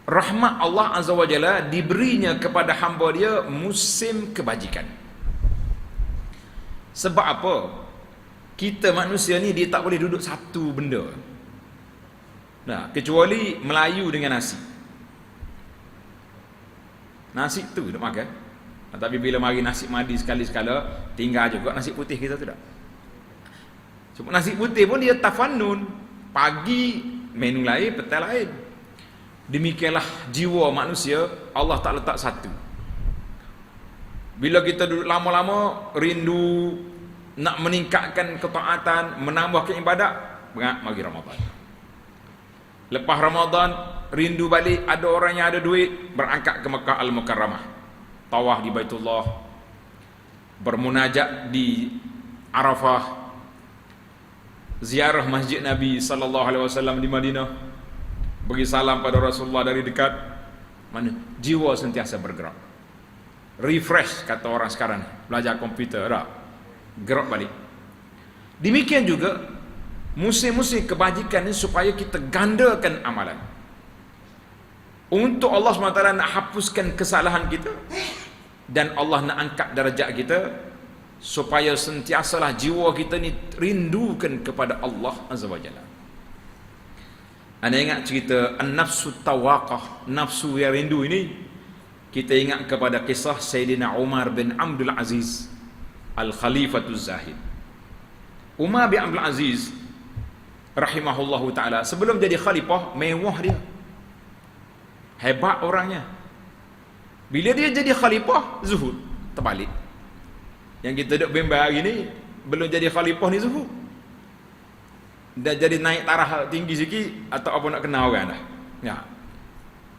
rahmat Allah Azza wa Jalla diberinya kepada hamba dia musim kebajikan. Sebab apa? Kita manusia ni dia tak boleh duduk satu benda. Nah, kecuali Melayu dengan nasi. Nasi tu nak makan. Tapi bila mari nasi madi sekali-sekala, tinggal juga nasi putih kita tu tak. Cuma nasi putih pun dia tafannun. Pagi menu lain, petang lain. Demikianlah jiwa manusia, Allah tak letak satu. Bila kita duduk lama-lama, rindu nak meningkatkan ketaatan, menambahkan ibadat, mari Ramadan. Lepas Ramadan, rindu balik, ada orang yang ada duit, berangkat ke Mekah Al-Mukarramah, tawaf di Baitullah, bermunajat di Arafah, ziarah Masjid Nabi sallallahu alaihi wasallam di Madinah, bagi salam pada Rasulullah dari dekat. Mana jiwa sentiasa bergerak, refresh kata orang sekarang, belajar komputer tak, gerak balik. Demikian juga musim-musim kebajikan ini supaya kita gandakan amalan. Untuk Allah SWT nak hapuskan kesalahan kita, dan Allah nak angkat darjat kita, supaya sentiasalah jiwa kita ni rindukan kepada Allah Azza wa Jalla. Anda ingat cerita An-Nafsu Tawaqah, nafsu yang rindu ini? Kita ingat kepada kisah Sayyidina Umar bin Abdul Aziz Al-Khalifatul Zahid. Umar bin Abdul Aziz rahimahullahu ta'ala, sebelum jadi khalifah, mewah dia, hebat orangnya. Bila dia jadi khalifah, zuhud, terbalik. Yang kita duduk bimbang hari ni, belum jadi khalifah ni zuhud, dah jadi naik taraf tinggi sikit, atau apa nak kenal orang dah ya.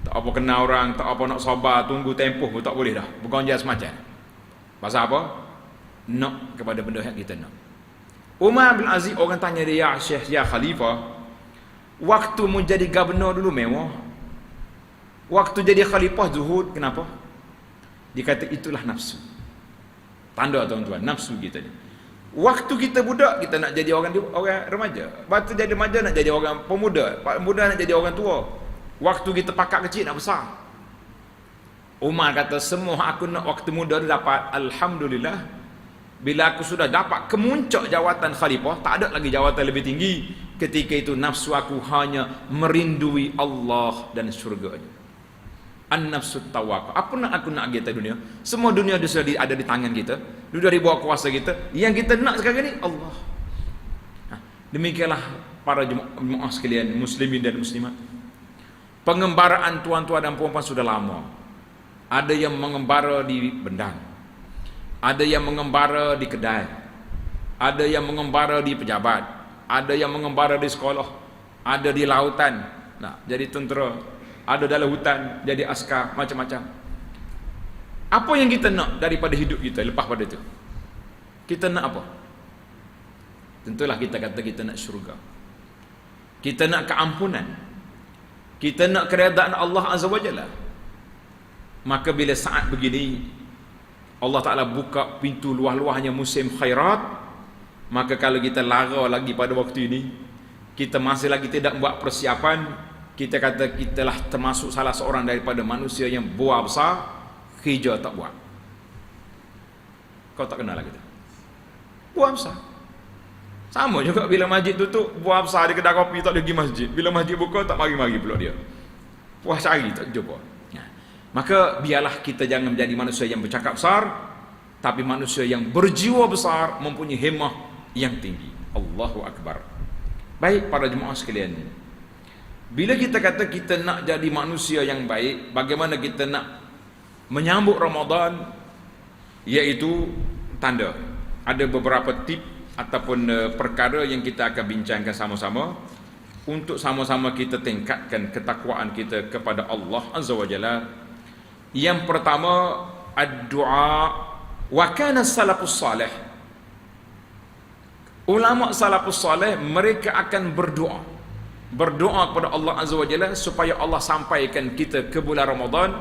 Tak apa kenal orang, tak apa nak sabar, tunggu tempoh pun tak boleh dah, bergonjal semacam. Pasal apa? Nak kepada benda yang kita nak. Umar bin Aziz, orang tanya dia, ya Syekh, ya Khalifah, waktu mu jadi gubernur dulu mewah, waktu jadi khalifah zuhud, kenapa? Dia kata itulah nafsu. Tanda tuan-tuan, nafsu kita ni. Waktu kita budak, kita nak jadi orang remaja. Waktu jadi remaja nak jadi orang pemuda, pemuda nak jadi orang tua. Waktu kita pakak kecil nak besar. Umar kata semua aku nak waktu muda tu dapat. Alhamdulillah, bila aku sudah dapat kemuncak jawatan khalifah, tak ada lagi jawatan lebih tinggi, ketika itu nafsu aku hanya merindui Allah dan syurga-Nya. An-nafsu tawaqah. Apa nak aku nak kita dunia? Semua dunia sudah ada di tangan kita, sudah di bawah kuasa kita. Yang kita nak sekarang ni Allah. Demikianlah para jemaah sekalian, muslimin dan muslimat. Pengembaraan tuan-tuan dan puan-puan sudah lama. Ada yang mengembara di Bendang, ada yang mengembara di kedai, ada yang mengembara di pejabat, ada yang mengembara di sekolah, ada di lautan, nah, jadi tentera, ada dalam hutan, jadi askar, macam-macam. Apa yang kita nak daripada hidup kita lepas pada itu? Kita nak apa? Tentulah kita kata kita nak syurga, kita nak keampunan, kita nak keredaan Allah Azza wa Jalla. Maka bila saat begini Allah Ta'ala buka pintu luah-luahnya musim khairat, maka kalau kita lara lagi pada waktu ini, kita masih lagi tidak buat persiapan, kita kata kita lah termasuk salah seorang daripada manusia yang buah besar, kerja tak buat. Kau tak kenal lagi tu, buah besar. Sama juga bila masjid tutup, buah besar di kedai kopi tak ada pergi masjid. Bila masjid buka, tak mari-mari pula dia, puas cari tak jumpa. Maka biarlah kita jangan menjadi manusia yang bercakap besar, tapi manusia yang berjiwa besar, mempunyai himmah yang tinggi. Allahu Akbar. Baik para jemaah sekalian, bila kita kata kita nak jadi manusia yang baik, bagaimana kita nak menyambut Ramadan? Iaitu tanda. Ada beberapa tip ataupun perkara yang kita akan bincangkan sama-sama, untuk sama-sama kita tingkatkan ketakwaan kita kepada Allah Azza wa Jalla. Yang pertama, ad-du'a. Wa kana salafus salih, ulama salafus salih, mereka akan berdoa kepada Allah Azza wa Jalla supaya Allah sampaikan kita ke bulan Ramadan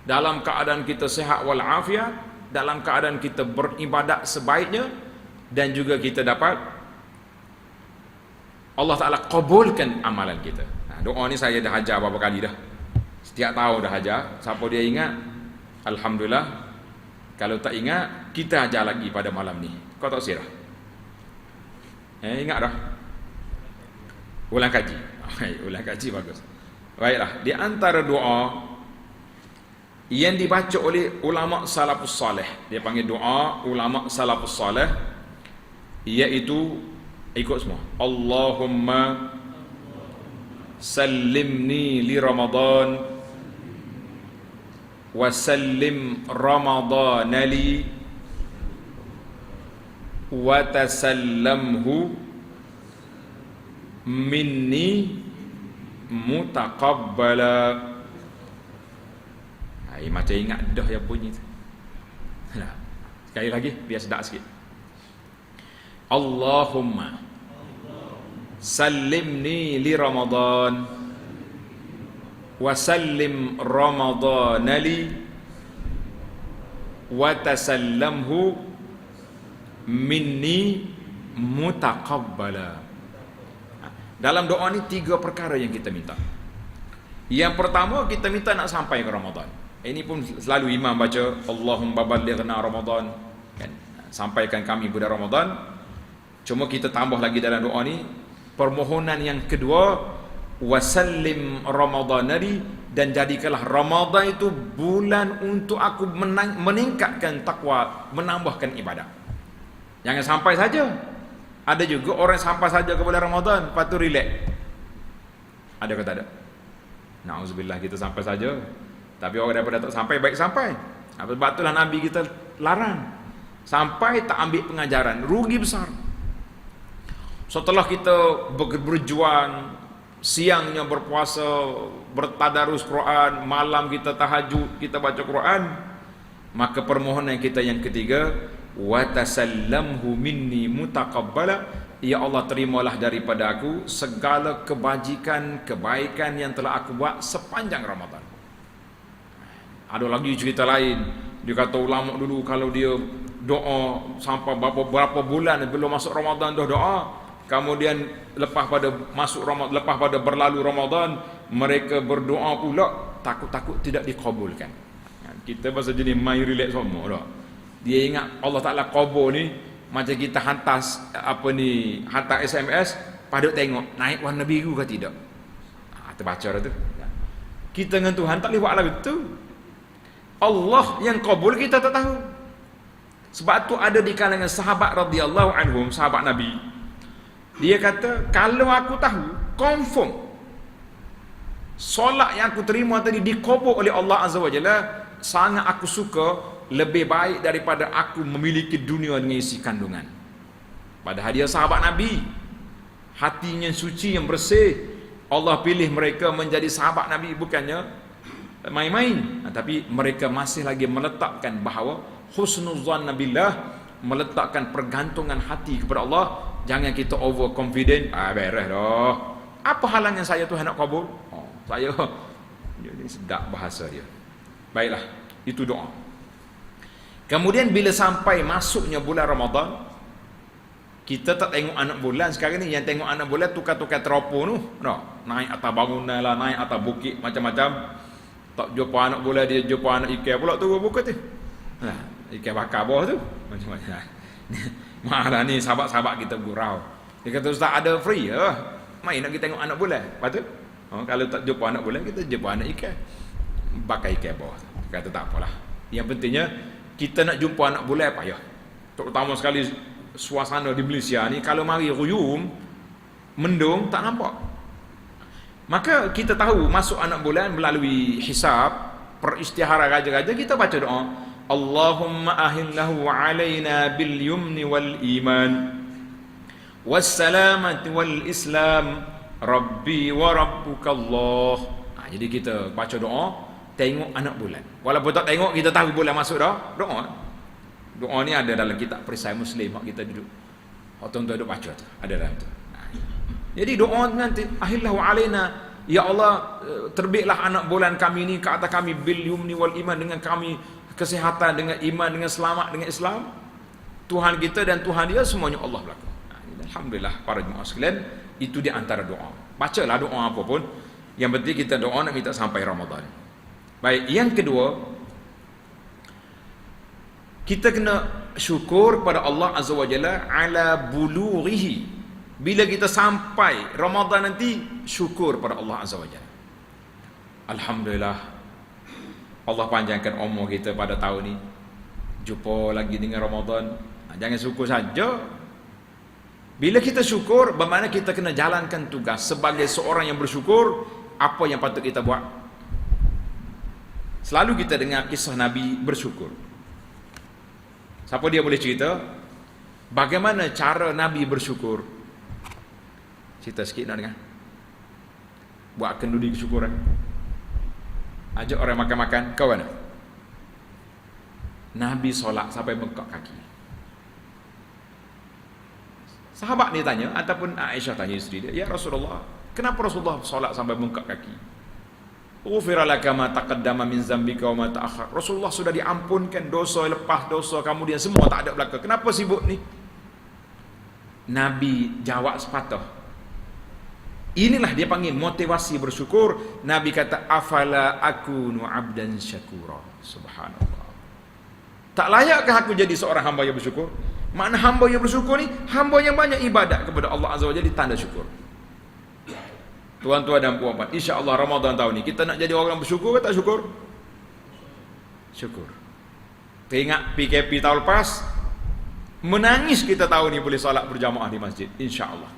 dalam keadaan kita sihat wal afiat, dalam keadaan kita beribadat sebaiknya, dan juga kita dapat Allah Ta'ala kabulkan amalan kita. Doa ni saya dah ajar beberapa kali dah. Setiap tahun dah ajar. Siapa dia ingat, alhamdulillah. Kalau tak ingat, kita ajar lagi pada malam ni. Kau tak sirah? Ingat dah? Ulang kaji. Ulang kaji bagus. Baiklah, di antara doa yang dibaca oleh ulama salafus salih, dia panggil doa ulama salafus salih, iaitu ikut semua. Allahumma sallimni li Ramadan wa sallim Ramadan li wa tasallamhu minni mutaqabbala. Macam ingat dah yang bunyi tu. Nah, sekali lagi biar sedap sikit. Allahumma sallimni li Ramadan wa sallim Ramadan li wa tasallamhu minni mutaqabbala. Dalam doa ni 3 perkara yang kita minta. Yang pertama, kita minta nak sampai ke Ramadan. Ini pun selalu imam baca, Allahumma ballighna Ramadan, kan? Sampaikan kami bulan Ramadan. Cuma kita tambah lagi dalam doa ni, permohonan yang kedua, wasallim Ramadhanari, dan jadikanlah Ramadan itu bulan untuk aku meningkatkan takwa, menambahkan ibadah. Jangan sampai saja. Ada juga orang sampai saja ke bulan Ramadan, lepas tu relax. Ada ke tak ada? Na'udzubillah, kita sampai saja. Tapi orang daripada tak sampai, baik sampai. Sebab itulah Nabi kita larang. Sampai tak ambil pengajaran, rugi besar. Setelah kita berjuang, siangnya berpuasa, bertadarus Quran, malam kita tahajud, kita baca Quran, maka permohonan kita yang ketiga, wa tasallamhu minni mutaqabbala, ya Allah, terimalah daripada aku segala kebajikan, kebaikan yang telah aku buat sepanjang Ramadan. Ada lagi cerita lain. Dia kata ulama dulu kalau dia doa sampai berapa bulan belum masuk Ramadan dah doa. Kemudian lepas pada masuk Ramadan, lepas pada berlalu Ramadan, mereka berdoa pula, takut-takut tidak dikabulkan. Kita pasal jenis main relax semua dah. Dia ingat Allah Taala kabul ni macam kita hantar hantar SMS, pada tengok naik warna biru ke tidak. Terbaca dah tu. Kita dengan Tuhan tak boleh buat lah betul. Allah yang kabul kita tak tahu. Sebab tu ada di kalangan sahabat radhiyallahu anhum, sahabat Nabi, dia kata, kalau aku tahu confirm solat yang aku terima tadi dikabul oleh Allah Azza wa Jalla, sangat aku suka, lebih baik daripada aku memiliki dunia dengan isi kandungan. Padahal dia sahabat Nabi, hatinya suci, yang bersih. Allah pilih mereka menjadi sahabat Nabi, bukannya main-main. Tapi mereka masih lagi meletakkan bahawa husnuzan billah, meletakkan pergantungan hati kepada Allah. Jangan kita overconfident. Beres dah. Apa halangan saya Tuhan nak kabul? Saya ini sedap bahasa dia. Baiklah, itu doa. Kemudian bila sampai masuknya bulan Ramadan, kita tak tengok anak bulan sekarang ni. Yang tengok anak bulan tukar-tukar teropong tu, naik atas bangunan lah, naik atas bukit, macam-macam. Tak jumpa anak bulan, dia jumpa anak ikan pula tu bukit tu. Ikan bakar bawah tu, macam-macam. Malah ni sahabat-sahabat kita gurau. Dia kata, Ustaz ada free main nak kita tengok anak bulan. Lepas tu kalau tak jumpa anak bulan, kita jumpa anak ikan, bakar ikan bawah. Dia kata tak apalah. Yang pentingnya kita nak jumpa anak bulan payah. Terutama sekali suasana di Malaysia ni, kalau mari ruyum, mendung, tak nampak. Maka kita tahu masuk anak bulan melalui hisab, peristiharan raja-raja, kita baca doa, Allahumma ahillahu alaina bil yumni wal iman wassalamati wal islam rabbi wa rabbukallah. Jadi kita baca doa, tengok anak bulan. Walaupun tak tengok, kita tahu bulan masuk dah. Doa ni ada dalam kitab Perisai Muslim, mak kita duduk, tuan-tuan duduk baca tu, ada dalam tu. Jadi doa nanti, ahillahu alaina, ya Allah, terbitlah anak bulan kami ni ke atas kami bil yumni wal iman, dengan kami kesihatan, dengan iman, dengan selamat, dengan Islam. Tuhan kita dan Tuhan dia semuanya Allah belaka. Alhamdulillah para jemaah sekalian, itu di antara doa. Bacalah doa apa pun, yang penting kita doa nak minta sampai Ramadan. Baik, yang kedua, kita kena syukur pada Allah Azza wa Jalla ala bulughihi. Bila kita sampai Ramadan nanti, syukur pada Allah Azza wa Jalla. Alhamdulillah, Allah panjangkan umur kita pada tahun ni. Jumpa lagi dengan Ramadan. Jangan syukur saja. Bila kita syukur, bermakna kita kena jalankan tugas. Sebagai seorang yang bersyukur, apa yang patut kita buat? Selalu kita dengar kisah Nabi bersyukur. Siapa dia boleh cerita? Bagaimana cara Nabi bersyukur? Cerita sikit nak dengar. Buat kenduri kesyukuran. Ajak orang makan-makan. Kau mana? Nabi solat sampai bengkak kaki. Sahabat ni tanya, ataupun Aisyah tanya isteri dia, ya Rasulullah, kenapa Rasulullah solat sampai bengkak kaki? Ghufira laka ma taqaddama min zambika wa ma ta'akhkhar. Rasulullah sudah diampunkan dosa lepas dosa kemudian semua tak ada belaka. Kenapa sibuk ni? Nabi jawab sepatah. Inilah dia panggil motivasi bersyukur. Nabi kata, afala akunu abdan syakura. Subhanallah. Tak layakkah aku jadi seorang hamba yang bersyukur? Makna hamba yang bersyukur ni, hamba yang banyak ibadat kepada Allah Azza wa Jalla, tanda syukur. Tuan-tuan dan puan-puan, insya-Allah Ramadan tahun ni kita nak jadi orang bersyukur ke tak syukur? Syukur. Teringat PKP tahun lepas, menangis kita tahun ni boleh solat berjamaah di masjid, insya-Allah.